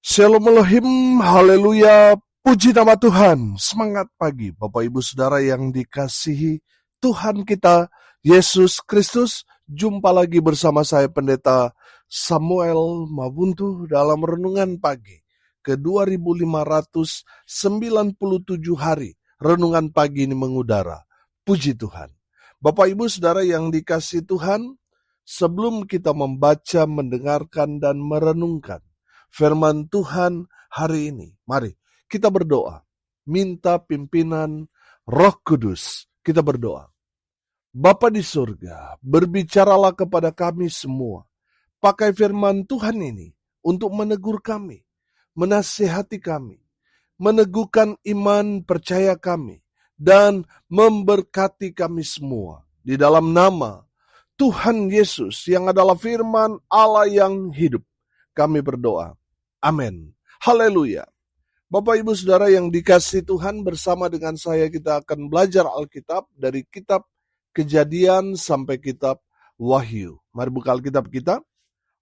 Shalom Elohim, haleluya, puji nama Tuhan. Semangat pagi Bapak Ibu Saudara yang dikasihi Tuhan kita, Yesus Kristus. Jumpa lagi bersama saya Pendeta Samuel Mabuntu dalam Renungan Pagi ke 2597 hari. Renungan pagi ini mengudara, puji Tuhan. Bapak Ibu Saudara yang dikasihi Tuhan, sebelum kita membaca, mendengarkan, dan merenungkan firman Tuhan hari ini, mari kita berdoa. Minta pimpinan Roh Kudus. Kita berdoa. Bapa di surga, berbicaralah kepada kami semua. Pakai firman Tuhan ini untuk menegur kami, menasihati kami, meneguhkan iman percaya kami, dan memberkati kami semua. Di dalam nama Tuhan Yesus yang adalah firman Allah yang hidup, kami berdoa. Amin. Haleluya. Bapak Ibu Saudara yang dikasihi Tuhan, bersama dengan saya kita akan belajar Alkitab dari kitab Kejadian sampai kitab Wahyu. Mari buka Alkitab kita.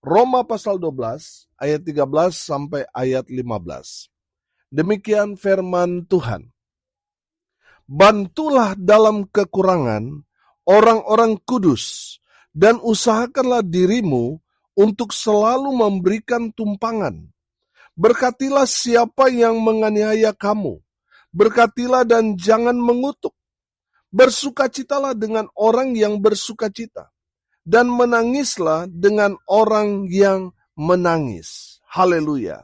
Roma pasal 12 ayat 13 sampai ayat 15. Demikian firman Tuhan. Bantulah dalam kekurangan orang-orang kudus dan usahakanlah dirimu untuk selalu memberikan tumpangan. Berkatilah siapa yang menganiaya kamu. Berkatilah dan jangan mengutuk. Bersukacitalah dengan orang yang bersukacita. Dan menangislah dengan orang yang menangis. Haleluya.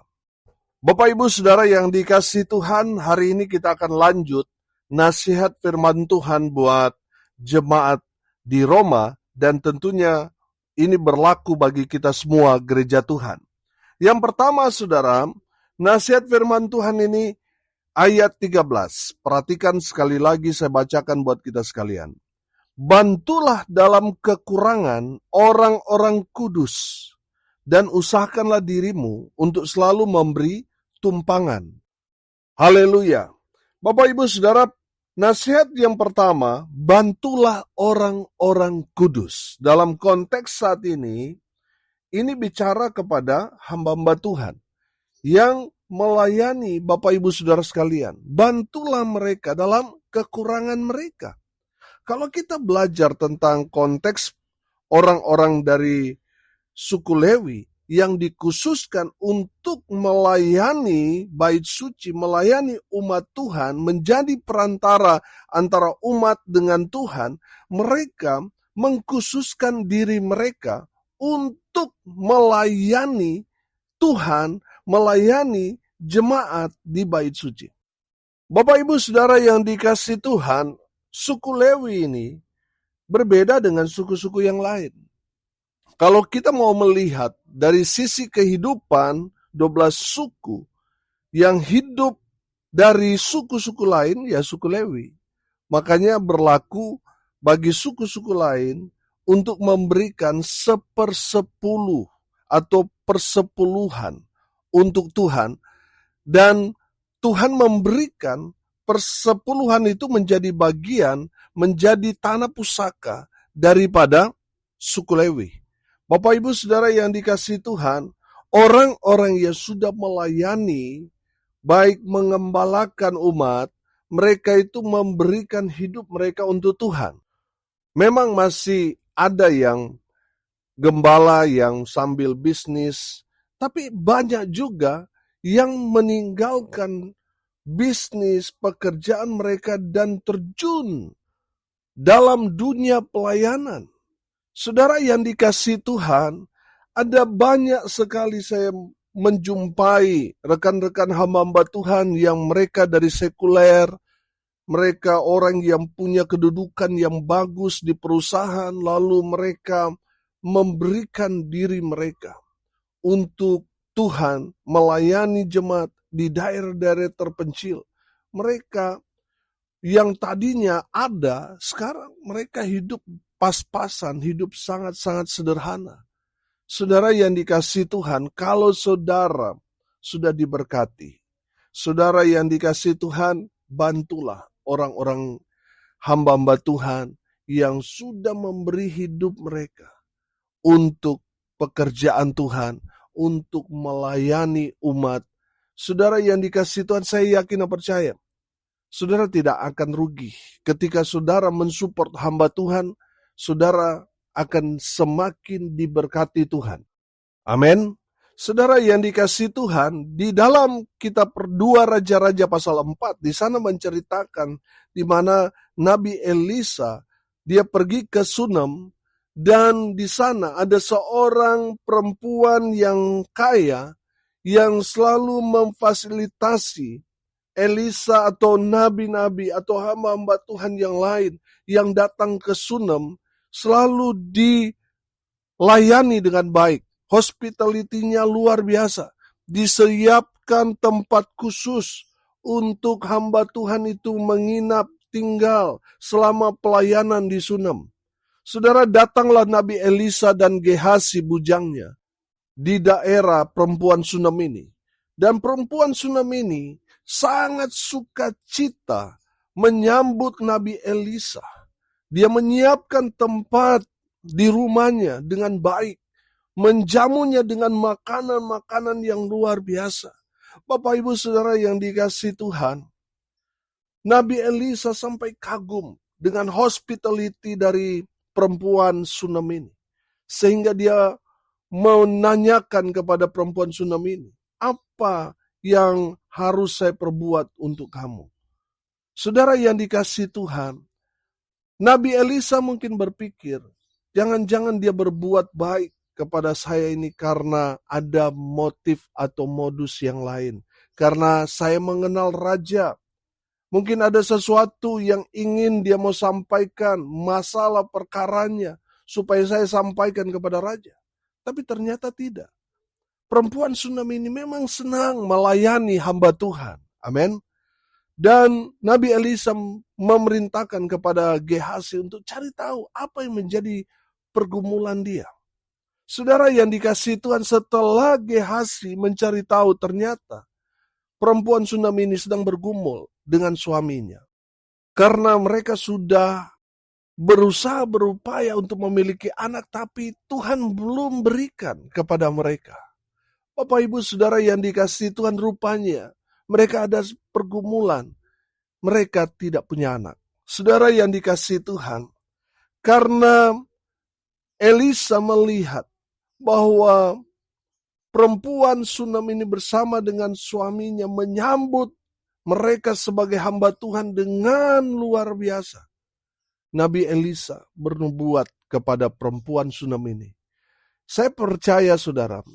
Bapak Ibu Saudara yang dikasihi Tuhan, hari ini kita akan lanjut nasihat firman Tuhan buat jemaat di Roma. Dan tentunya ini berlaku bagi kita semua gereja Tuhan. Yang pertama, saudara, nasihat firman Tuhan ini ayat 13. Perhatikan sekali lagi, saya bacakan buat kita sekalian. Bantulah dalam kekurangan orang-orang kudus, dan usahakanlah dirimu untuk selalu memberi tumpangan. Haleluya. Bapak Ibu Saudara, nasihat yang pertama, bantulah orang-orang kudus. Dalam konteks saat ini bicara kepada hamba-hamba Tuhan yang melayani Bapak Ibu Saudara sekalian. Bantulah mereka dalam kekurangan mereka. Kalau kita belajar tentang konteks orang-orang dari suku Lewi yang dikhususkan untuk melayani bait suci, melayani umat Tuhan, menjadi perantara antara umat dengan Tuhan, mereka mengkhususkan diri mereka untuk melayani Tuhan, melayani jemaat di bait suci. Bapak Ibu Saudara yang dikasihi Tuhan, suku Lewi ini berbeda dengan suku-suku yang lain. Kalau kita mau melihat dari sisi kehidupan 12 suku yang hidup dari suku-suku lain, ya suku Lewi. Makanya berlaku bagi suku-suku lain untuk memberikan 1/10 atau persepuluhan untuk Tuhan. Dan Tuhan memberikan persepuluhan itu menjadi bagian, menjadi tanah pusaka daripada suku Lewi. Bapak Ibu Saudara yang dikasihi Tuhan, orang-orang yang sudah melayani, baik mengembalakan umat, mereka itu memberikan hidup mereka untuk Tuhan. Memang masih ada yang gembala yang sambil bisnis, tapi banyak juga yang meninggalkan bisnis, pekerjaan mereka dan terjun dalam dunia pelayanan. Saudara yang dikasihi Tuhan, ada banyak sekali saya menjumpai rekan-rekan hamba-hamba Tuhan yang mereka dari sekuler, mereka orang yang punya kedudukan yang bagus di perusahaan, lalu mereka memberikan diri mereka untuk Tuhan, melayani jemaat di daerah-daerah terpencil. Mereka yang tadinya ada, sekarang mereka hidup pas-pasan, hidup sangat-sangat sederhana. Saudara yang dikasihi Tuhan, kalau saudara sudah diberkati, saudara yang dikasihi Tuhan, bantulah orang-orang hamba-hamba Tuhan yang sudah memberi hidup mereka untuk pekerjaan Tuhan, untuk melayani umat. Saudara yang dikasihi Tuhan, saya yakin dan percaya, saudara tidak akan rugi. Ketika saudara mensupport hamba Tuhan, saudara akan semakin diberkati Tuhan. Amin. Saudara yang dikasihi Tuhan, di dalam kitab 2 Raja-Raja pasal 4, di sana menceritakan di mana Nabi Elisa, dia pergi ke Sunem, dan di sana ada seorang perempuan yang kaya yang selalu memfasilitasi Elisa atau nabi-nabi atau hamba-hamba Tuhan yang lain yang datang ke Sunem, selalu dilayani dengan baik. Hospitality-nya luar biasa. Disiapkan tempat khusus untuk hamba Tuhan itu menginap, tinggal selama pelayanan di Sunem. Saudara, datanglah Nabi Elisa dan Gehasi bujangnya di daerah perempuan Sunem ini. Dan perempuan Sunem ini sangat sukacita menyambut Nabi Elisa. Dia menyiapkan tempat di rumahnya dengan baik, menjamunya dengan makanan-makanan yang luar biasa. Bapak Ibu Saudara yang dikasihi Tuhan, Nabi Elisa sampai kagum dengan hospitality dari perempuan Sunem ini. Sehingga dia menanyakan kepada perempuan Sunem ini, apa yang harus saya perbuat untuk kamu? Saudara yang dikasihi Tuhan, Nabi Elisa mungkin berpikir, jangan-jangan dia berbuat baik kepada saya ini karena ada motif atau modus yang lain. Karena saya mengenal raja. Mungkin ada sesuatu yang ingin dia mau sampaikan, masalah perkaranya, supaya saya sampaikan kepada raja. Tapi ternyata tidak. Perempuan Sunem ini memang senang melayani hamba Tuhan. Amin. Dan Nabi Elisa memerintahkan kepada Gehasi untuk cari tahu apa yang menjadi pergumulan dia. Saudara yang dikasihi Tuhan, setelah Gehasi mencari tahu, ternyata perempuan Sunem ini sedang bergumul dengan suaminya. Karena mereka sudah berusaha berupaya untuk memiliki anak, tapi Tuhan belum berikan kepada mereka. Bapak Ibu Saudara yang dikasihi Tuhan, rupanya mereka ada pergumulan. Mereka tidak punya anak. Saudara yang dikasihi Tuhan, karena Elisa melihat bahwa perempuan Sunem ini bersama dengan suaminya menyambut mereka sebagai hamba Tuhan dengan luar biasa. Nabi Elisa bernubuat kepada perempuan Sunem ini. Saya percaya saudara,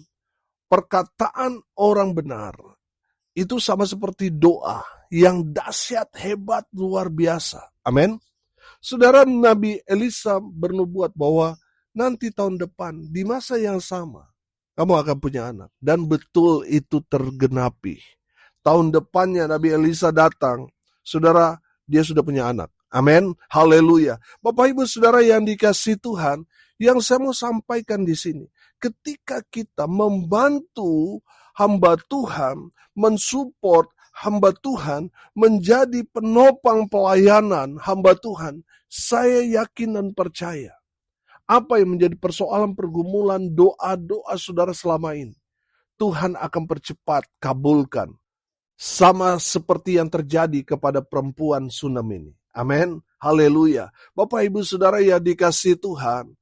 perkataan orang benar itu sama seperti doa yang dahsyat, hebat, luar biasa. Amin. Saudara, Nabi Elisa bernubuat bahwa nanti tahun depan, di masa yang sama, kamu akan punya anak. Dan betul itu tergenapi. Tahun depannya Nabi Elisa datang, saudara, dia sudah punya anak. Amin, haleluya. Bapak Ibu Saudara yang dikasihi Tuhan, yang saya mau sampaikan di sini, ketika kita membantu hamba Tuhan, mensupport hamba Tuhan, menjadi penopang pelayanan hamba Tuhan, saya yakin dan percaya, apa yang menjadi persoalan pergumulan doa-doa saudara selama ini, Tuhan akan percepat kabulkan. Sama seperti yang terjadi kepada perempuan Sunem ini. Amin. Haleluya. Bapak Ibu Saudara yang dikasihi Tuhan,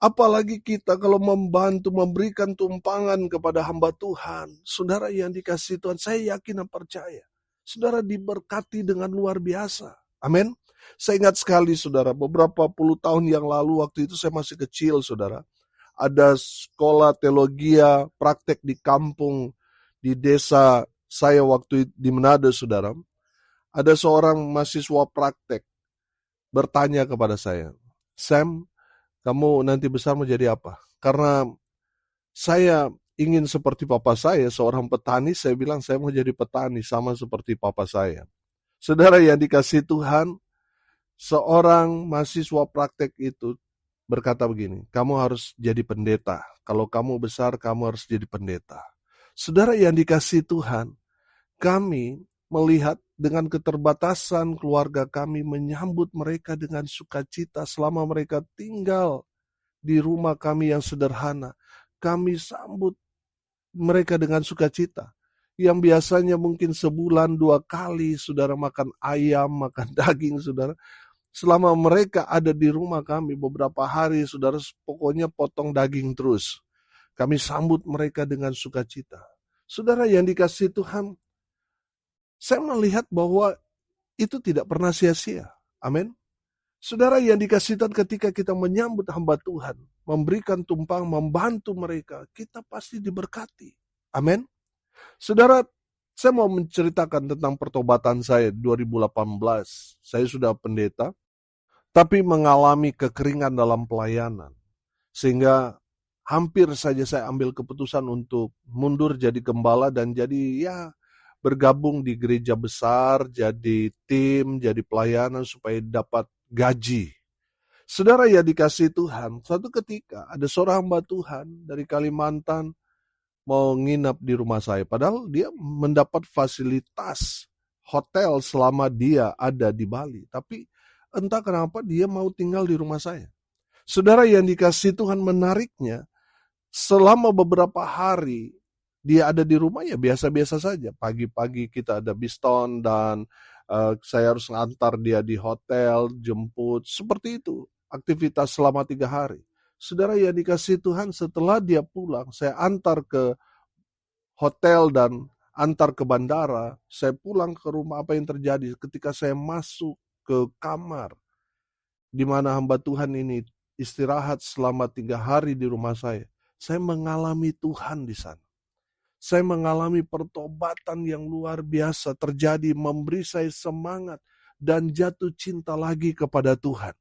apalagi kita kalau membantu memberikan tumpangan kepada hamba Tuhan. Saudara yang dikasihi Tuhan, saya yakin dan percaya, saudara diberkati dengan luar biasa. Amin. Saya ingat sekali saudara, beberapa puluh tahun yang lalu, waktu itu saya masih kecil saudara, ada sekolah teologi praktek di kampung, di desa saya waktu di Manado saudara. Ada seorang mahasiswa praktek bertanya kepada saya, Sam, kamu nanti besar mau jadi apa? Karena saya ingin seperti papa saya, seorang petani. Saya bilang saya mau jadi petani sama seperti papa saya. Saudara yang dikasihi Tuhan, seorang mahasiswa praktek itu berkata begini, kamu harus jadi pendeta. Kalau kamu besar, kamu harus jadi pendeta. Saudara yang dikasihi Tuhan, kami melihat dengan keterbatasan keluarga kami menyambut mereka dengan sukacita selama mereka tinggal di rumah kami yang sederhana. Kami sambut mereka dengan sukacita. Yang biasanya mungkin sebulan 2 kali saudara makan ayam, makan daging saudara. Selama mereka ada di rumah kami beberapa hari saudara pokoknya potong daging terus. Kami sambut mereka dengan sukacita. Saudara yang dikasihi Tuhan, saya melihat bahwa itu tidak pernah sia-sia. Amin. Saudara yang dikasihi Tuhan, ketika kita menyambut hamba Tuhan, memberikan tumpang, membantu mereka, kita pasti diberkati. Amin. Saudara, saya mau menceritakan tentang pertobatan saya 2018. Saya sudah pendeta, tapi mengalami kekeringan dalam pelayanan. Sehingga hampir saja saya ambil keputusan untuk mundur jadi gembala dan jadi bergabung di gereja besar, jadi tim, jadi pelayanan supaya dapat gaji. Saudara yang dikasihi Tuhan, suatu ketika ada seorang hamba Tuhan dari Kalimantan mau nginap di rumah saya. Padahal dia mendapat fasilitas hotel selama dia ada di Bali. Tapi entah kenapa dia mau tinggal di rumah saya. Saudara yang dikasihi Tuhan, menariknya, selama beberapa hari dia ada di rumah ya biasa-biasa saja. Pagi-pagi kita ada biston dan saya harus ngantar dia di hotel, jemput, seperti itu. Aktivitas selama 3 hari. Saudara yang dikasihi Tuhan, setelah dia pulang, saya antar ke hotel dan antar ke bandara. Saya pulang ke rumah, apa yang terjadi ketika saya masuk ke kamar, di mana hamba Tuhan ini istirahat selama 3 hari di rumah saya mengalami Tuhan di sana. Saya mengalami pertobatan yang luar biasa terjadi, memberi saya semangat dan jatuh cinta lagi kepada Tuhan.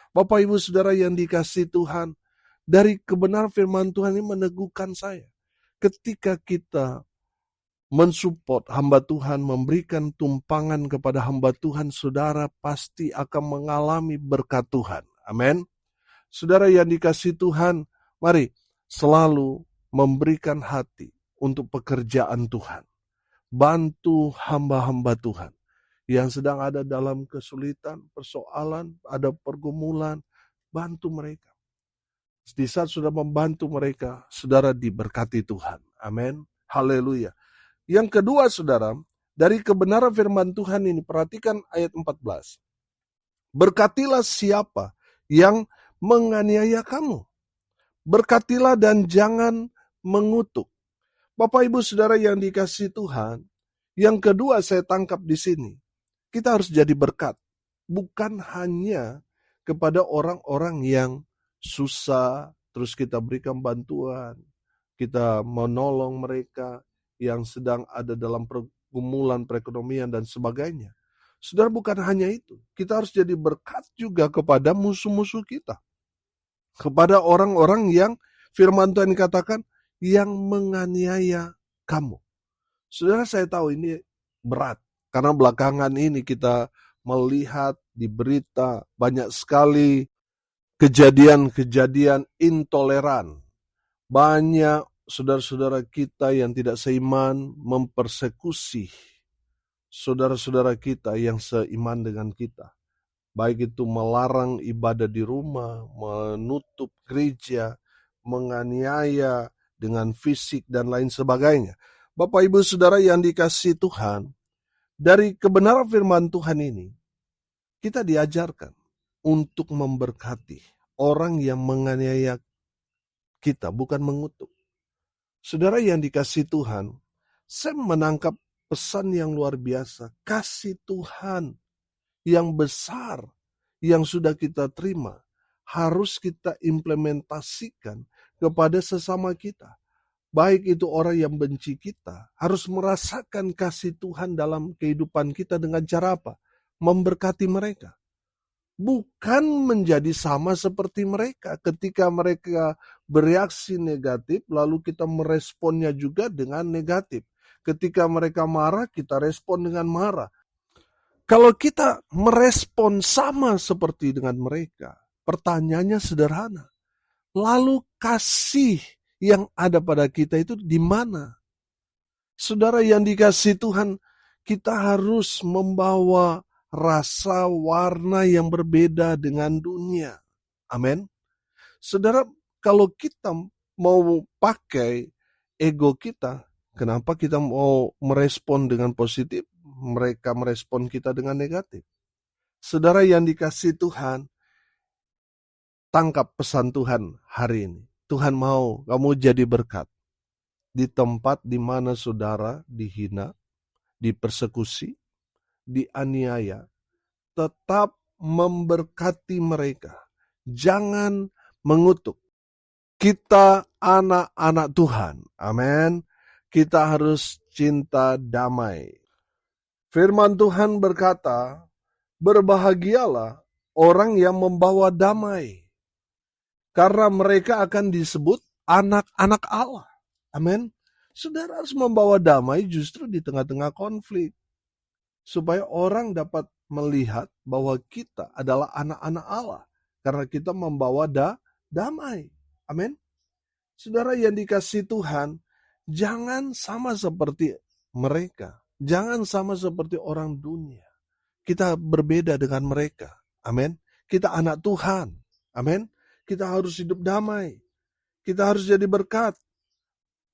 Bapak Ibu Saudara yang dikasihi Tuhan, dari kebenaran firman Tuhan ini meneguhkan saya. Ketika kita mensupport hamba Tuhan, memberikan tumpangan kepada hamba Tuhan, saudara pasti akan mengalami berkat Tuhan. Amin. Saudara yang dikasihi Tuhan, mari selalu memberikan hati untuk pekerjaan Tuhan. Bantu hamba-hamba Tuhan yang sedang ada dalam kesulitan, persoalan, ada pergumulan, bantu mereka. Di saat sudah membantu mereka, saudara diberkati Tuhan. Amin. Haleluya. Yang kedua, saudara, dari kebenaran firman Tuhan ini, perhatikan ayat 14. Berkatilah siapa yang menganiaya kamu. Berkatilah dan jangan mengutuk. Bapak Ibu Saudara yang dikasihi Tuhan, yang kedua saya tangkap di sini, kita harus jadi berkat. Bukan hanya kepada orang-orang yang susah, terus kita berikan bantuan, kita menolong mereka yang sedang ada dalam pergumulan perekonomian dan sebagainya. Saudara, bukan hanya itu, kita harus jadi berkat juga kepada musuh-musuh kita. Kepada orang-orang yang firman Tuhan katakan, yang menganiaya kamu. Saudara, saya tahu ini berat, karena belakangan ini kita melihat di berita banyak sekali kejadian-kejadian intoleran. Banyak saudara-saudara kita yang tidak seiman mempersekusi saudara-saudara kita yang seiman dengan kita. Baik itu melarang ibadah di rumah, menutup gereja, menganiaya dengan fisik dan lain sebagainya. Bapak Ibu Saudara yang dikasihi Tuhan, dari kebenaran firman Tuhan ini, kita diajarkan untuk memberkati orang yang menganiaya kita, bukan mengutuk. Saudara yang dikasihi Tuhan, saya menangkap pesan yang luar biasa. Kasih Tuhan yang besar yang sudah kita terima harus kita implementasikan kepada sesama kita. Baik itu orang yang benci kita, harus merasakan kasih Tuhan dalam kehidupan kita dengan cara apa? Memberkati mereka. Bukan menjadi sama seperti mereka. Ketika mereka bereaksi negatif, lalu kita meresponnya juga dengan negatif. Ketika mereka marah, kita respon dengan marah. Kalau kita merespon sama seperti dengan mereka, pertanyaannya sederhana. Lalu kasih yang ada pada kita itu di mana? Saudara yang dikasihi Tuhan, kita harus membawa rasa warna yang berbeda dengan dunia. Amin. Saudara, kalau kita mau pakai ego kita. Kenapa kita mau merespon dengan positif, mereka merespon kita dengan negatif? Saudara yang dikasihi Tuhan, tangkap pesan Tuhan hari ini. Tuhan mau kamu jadi berkat di tempat di mana saudara dihina, dipersekusi, dianiaya. Tetap memberkati mereka. Jangan mengutuk. Kita anak-anak Tuhan. Amin. Kita harus cinta damai. Firman Tuhan berkata, berbahagialah orang yang membawa damai, karena mereka akan disebut anak-anak Allah. Amin. Saudara harus membawa damai justru di tengah-tengah konflik, supaya orang dapat melihat bahwa kita adalah anak-anak Allah, karena kita membawa damai. Amin. Saudara yang dikasihi Tuhan, jangan sama seperti mereka. Jangan sama seperti orang dunia. Kita berbeda dengan mereka. Amin. Kita anak Tuhan. Amin. Kita harus hidup damai. Kita harus jadi berkat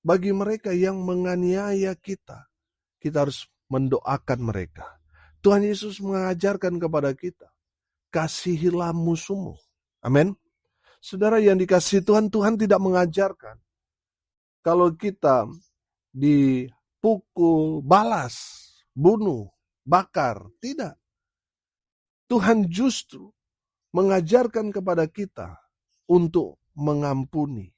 bagi mereka yang menganiaya kita. Kita harus mendoakan mereka. Tuhan Yesus mengajarkan kepada kita, kasihilah musuhmu. Amin. Saudara yang dikasihi Tuhan, Tuhan tidak mengajarkan kalau kita dipukul, balas, bunuh, bakar. Tidak. Tuhan justru mengajarkan kepada kita untuk mengampuni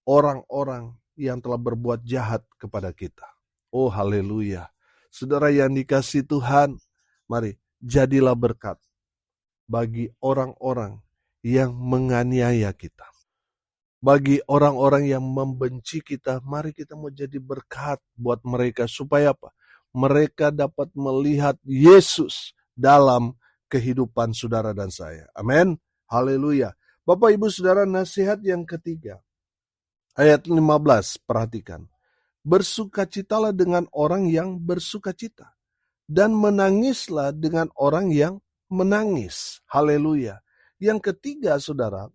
orang-orang yang telah berbuat jahat kepada kita. Oh haleluya. Saudara yang dikasihi Tuhan, mari jadilah berkat bagi orang-orang yang menganiaya kita. Bagi orang-orang yang membenci kita, mari kita mau jadi berkat buat mereka. Supaya apa? Mereka dapat melihat Yesus dalam kehidupan saudara dan saya. Amin. Haleluya. Bapak, Ibu, Saudara, nasihat yang ketiga. Ayat 15, perhatikan. Bersukacitalah dengan orang yang bersukacita, dan menangislah dengan orang yang menangis. Haleluya. Yang ketiga, saudara,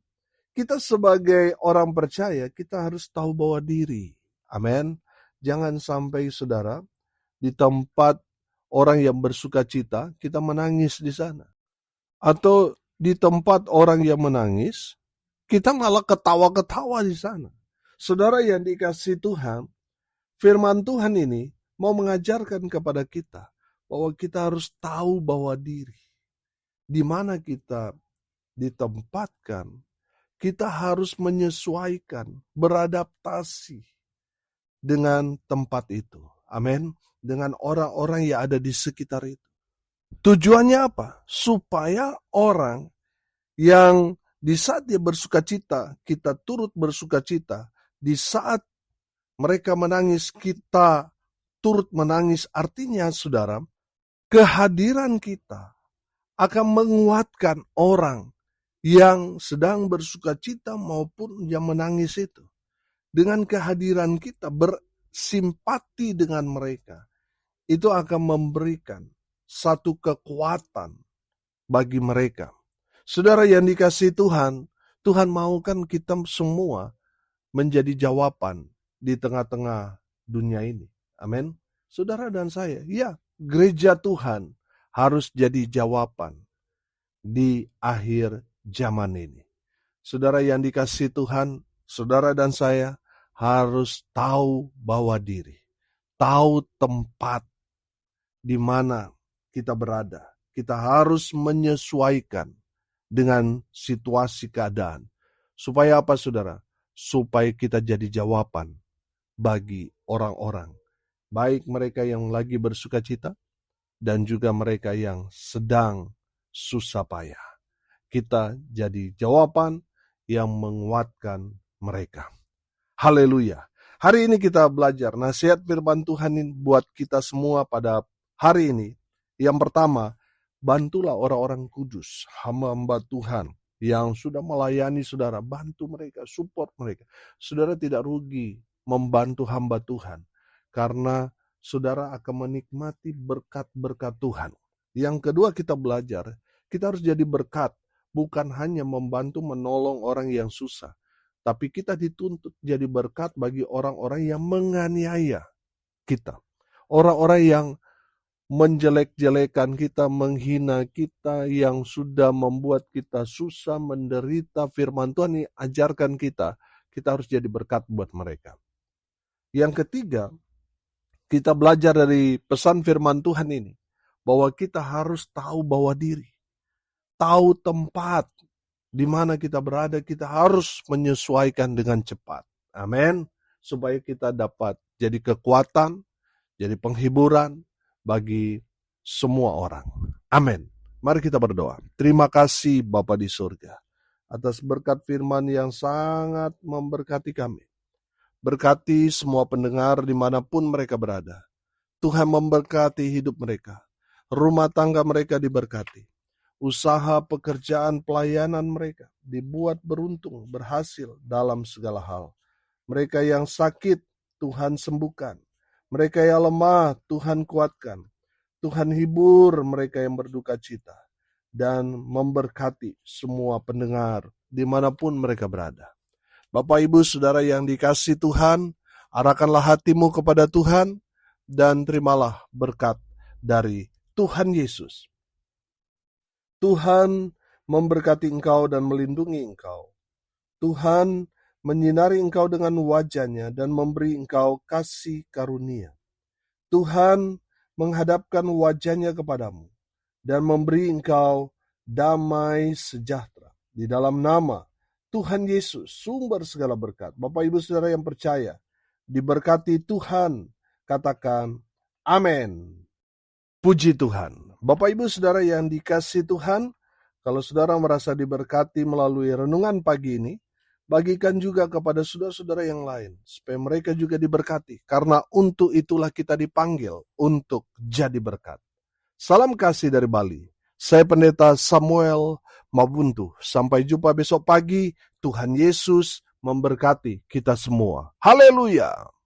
kita sebagai orang percaya, kita harus tahu bahwa diri. Amin. Jangan sampai saudara, di tempat orang yang bersukacita, kita menangis di sana. Atau di tempat orang yang menangis, kita malah ketawa-ketawa di sana. Saudara yang dikasihi Tuhan, firman Tuhan ini mau mengajarkan kepada kita bahwa kita harus tahu bahwa diri. Di mana kita ditempatkan, kita harus menyesuaikan, beradaptasi dengan tempat itu. Amin. Dengan orang-orang yang ada di sekitar itu. Tujuannya apa? Supaya orang yang di saat dia bersukacita, kita turut bersukacita. Di saat mereka menangis, kita turut menangis. Artinya, saudara, kehadiran kita akan menguatkan orang yang sedang bersukacita maupun yang menangis itu. Dengan kehadiran kita bersimpati dengan mereka, itu akan memberikan satu kekuatan bagi mereka. Saudara yang dikasihi Tuhan, Tuhan maukan kita semua menjadi jawaban di tengah-tengah dunia ini. Amin. Saudara dan saya, ya, gereja Tuhan harus jadi jawaban di akhir zaman ini. Saudara yang dikasihi Tuhan, saudara dan saya harus tahu bahwa diri. Tahu tempat di mana kita berada. Kita harus menyesuaikan dengan situasi keadaan. Supaya apa, saudara? Supaya kita jadi jawaban bagi orang-orang. Baik mereka yang lagi bersukacita dan juga mereka yang sedang susah payah. Kita jadi jawaban yang menguatkan mereka. Haleluya. Hari ini kita belajar nasihat firman Tuhan ini buat kita semua pada hari ini. Yang pertama, bantulah orang-orang kudus, hamba-hamba Tuhan yang sudah melayani saudara. Bantu mereka, support mereka. Saudara tidak rugi membantu hamba Tuhan, karena saudara akan menikmati berkat-berkat Tuhan. Yang kedua, kita belajar, kita harus jadi berkat, bukan hanya membantu menolong orang yang susah, tapi kita dituntut jadi berkat bagi orang-orang yang menganiaya kita. Orang-orang yang menjelek-jelekan kita, menghina kita, yang sudah membuat kita susah, menderita. Firman Tuhan ini ajarkan kita harus jadi berkat buat mereka. Yang ketiga, kita belajar dari pesan firman Tuhan ini, bahwa kita harus tahu bawa diri, tahu tempat di mana kita berada, kita harus menyesuaikan dengan cepat. Amin. Supaya kita dapat jadi kekuatan, jadi penghiburan bagi semua orang. Amin. Mari kita berdoa. Terima kasih Bapa di surga atas berkat firman yang sangat memberkati kami. Berkati semua pendengar dimanapun mereka berada. Tuhan memberkati hidup mereka. Rumah tangga mereka diberkati. Usaha, pekerjaan, pelayanan mereka dibuat beruntung, berhasil dalam segala hal. Mereka yang sakit, Tuhan sembuhkan. Mereka yang lemah, Tuhan kuatkan. Tuhan hibur mereka yang berduka cita. Dan memberkati semua pendengar dimanapun mereka berada. Bapak, Ibu, Saudara yang dikasihi Tuhan, arahkanlah hatimu kepada Tuhan, dan terimalah berkat dari Tuhan Yesus. Tuhan memberkati engkau dan melindungi engkau. Tuhan menyinari engkau dengan wajah-Nya dan memberi engkau kasih karunia. Tuhan menghadapkan wajah-Nya kepadamu dan memberi engkau damai sejahtera. Di dalam nama Tuhan Yesus, sumber segala berkat. Bapak, Ibu, Saudara yang percaya, diberkati Tuhan. Katakan, amin. Puji Tuhan. Bapak, Ibu, Saudara yang dikasihi Tuhan, kalau saudara merasa diberkati melalui renungan pagi ini, bagikan juga kepada saudara-saudara yang lain, supaya mereka juga diberkati. Karena untuk itulah kita dipanggil untuk jadi berkat. Salam kasih dari Bali. Saya Pendeta Samuel Mabuntu. Sampai jumpa besok pagi. Tuhan Yesus memberkati kita semua. Haleluya.